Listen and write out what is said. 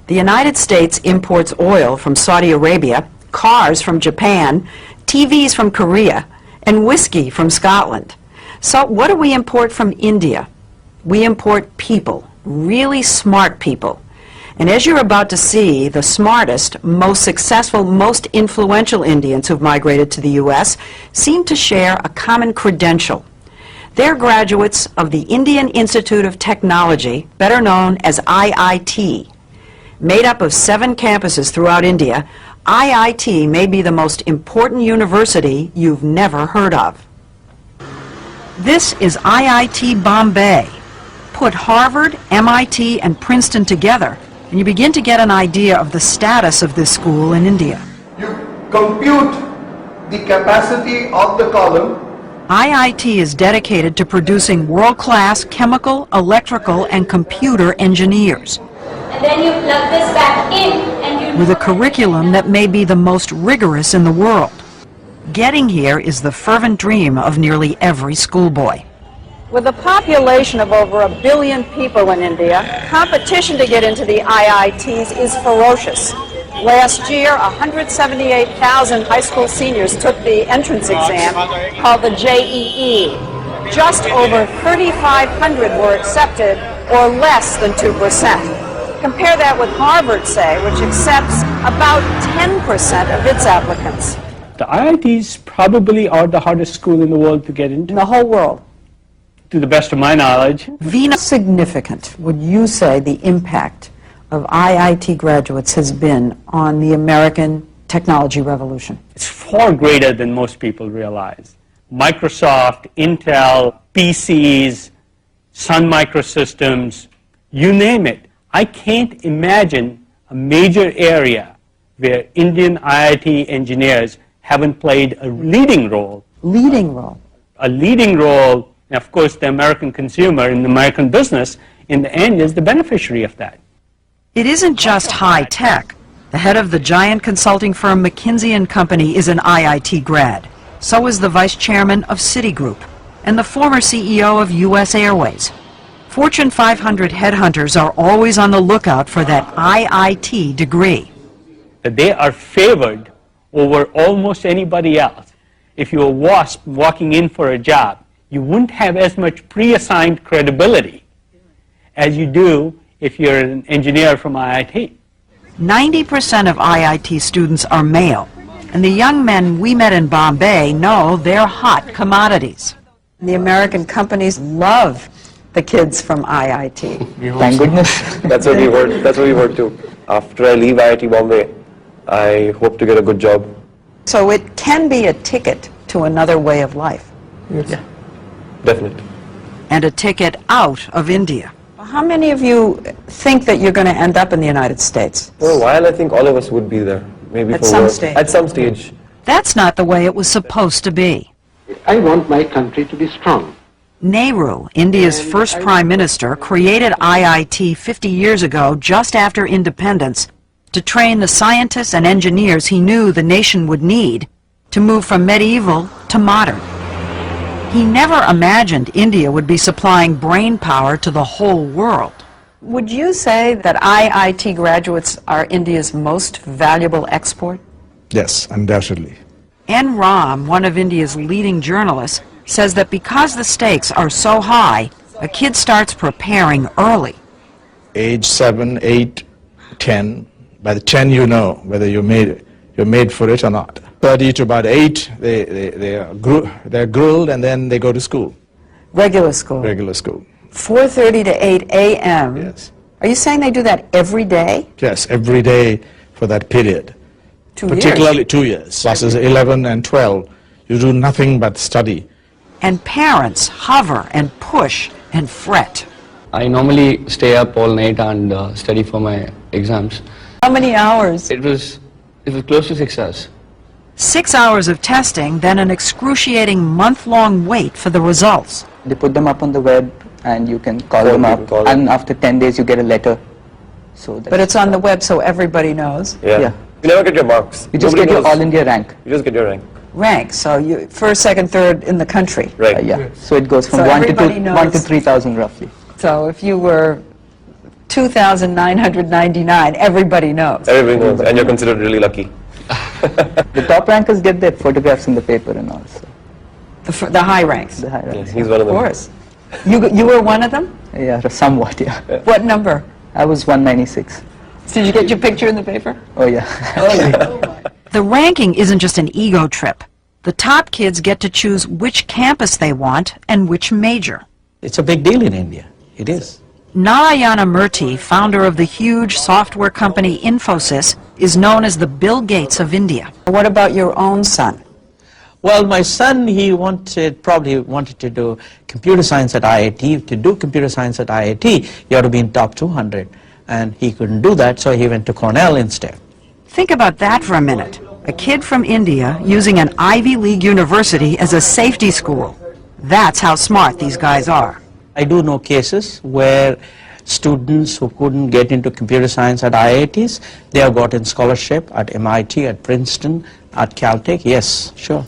The United States imports oil from Saudi Arabia, cars from Japan, TVs from Korea, and whiskey from Scotland. So what do we import from India? We import people, really smart people. And as you're about to see, the smartest, most successful, most influential Indians who've migrated to the U.S. seem to share a common credential. They're graduates of the Indian Institute of Technology, better known as IIT. Made up of 7 campuses throughout India, IIT may be the most important university you've never heard of. This is IIT Bombay. Put Harvard, MIT, and Princeton together, and you begin to get an idea of the status of this school in India. You compute the capacity of the column. IIT is dedicated to producing world-class chemical, electrical, and computer engineers. And then you plug this back in and you... With a curriculum that may be the most rigorous in the world. Getting here is the fervent dream of nearly every schoolboy. With a population of over 1 billion people in India, competition to get into the IITs is ferocious. Last year, 178,000 high school seniors took the entrance exam called the JEE. Just over 3,500 were accepted, or less than 2%. Compare that with Harvard, say, which accepts about 10% of its applicants. The IITs probably are the hardest school in the world to get into. In the whole world. To the best of my knowledge. Veena, significant would you say the impact of IIT graduates has been on the American technology revolution? It's far greater than most people realize. Microsoft, Intel, PCs, Sun Microsystems, you name it. I can't imagine a major area where Indian IIT engineers haven't played a leading role. Leading role. A leading role, and of course the American consumer and the American business in the end is the beneficiary of that. It isn't just high tech. The head of the giant consulting firm McKinsey & Company is an IIT grad. So is the vice chairman of Citigroup and the former CEO of U.S. Airways. Fortune 500 headhunters are always on the lookout for that IIT degree. That they are favored over almost anybody else. If you're a WASP walking in for a job, you wouldn't have as much pre-assigned credibility as you do if you're an engineer from IIT. 90% of IIT students are male, and the young men we met in Bombay know they're hot commodities. The American companies love the kids from IIT. Thank goodness. That's what we heard. That's what we heard too. After I leave IIT Bombay, I hope to get a good job. So it can be a ticket to another way of life. Yes. Yeah, definitely. And a ticket out of India. How many of you think that you're going to end up in the United States? For a while, I think all of us would be there. Maybe at for some work. stage. At some stage. That's not the way it was supposed to be. I want my country to be strong. Nehru, India's first prime minister, created IIT 50 years ago, just after independence, to train the scientists and engineers he knew the nation would need to move from medieval to modern. He never imagined India would be supplying brain power to the whole world. Would you say that IIT graduates are India's most valuable export? Yes, undoubtedly. N. Ram, one of India's leading journalists, says that because the stakes are so high, a kid starts preparing early. Age 7, 8, 10. By the 10 you know whether you're made for it or not. 30 to about 8, they're grilled and then they go to school. Regular school? Regular school. 4:30 to 8 a.m.? Yes. Are you saying they do that every day? Yes, every day for that period. 2 years? Particularly 2 years. Classes 11 and 12. You do nothing but study. And parents hover and push and fret. I normally stay up all night and study for my exams. How many hours? It was close to 6 hours. 6 hours of testing, then an excruciating month-long wait for the results. They put them up on the web and you can call them up, and after 10 days you get a letter. So but it's on the web so everybody knows. Yeah. You never get your marks. You just get your All India rank. You just get your rank. Rank, so you first, second, third in the country. Right. Yeah. So it goes from So 1 everybody to 3,000 roughly. So if you were 2,999. Everybody knows. Everybody knows, and you're considered really lucky. The top rankers get their photographs in the paper and all. So The high ranks. the high Yeah, ranks. he's one of Of them. course. You were one of them? Yeah, somewhat, yeah. What number? I was 196. Did you get your picture in the paper? Oh, yeah. The ranking isn't just an ego trip. The top kids get to choose which campus they want and which major. It's a big deal in India. It is. Narayana Murthy, founder of the huge software company Infosys, is known as the Bill Gates of India. What about your own son? Well, my son, probably wanted to do computer science at IIT. To do computer science at IIT, you have to be in top 200. And he couldn't do that, so he went to Cornell instead. Think about that for a minute. A kid from India using an Ivy League university as a safety school. That's how smart these guys are. I do know cases where students who couldn't get into computer science at IITs, they have gotten scholarship at MIT, at Princeton, at Caltech. Yes, sure.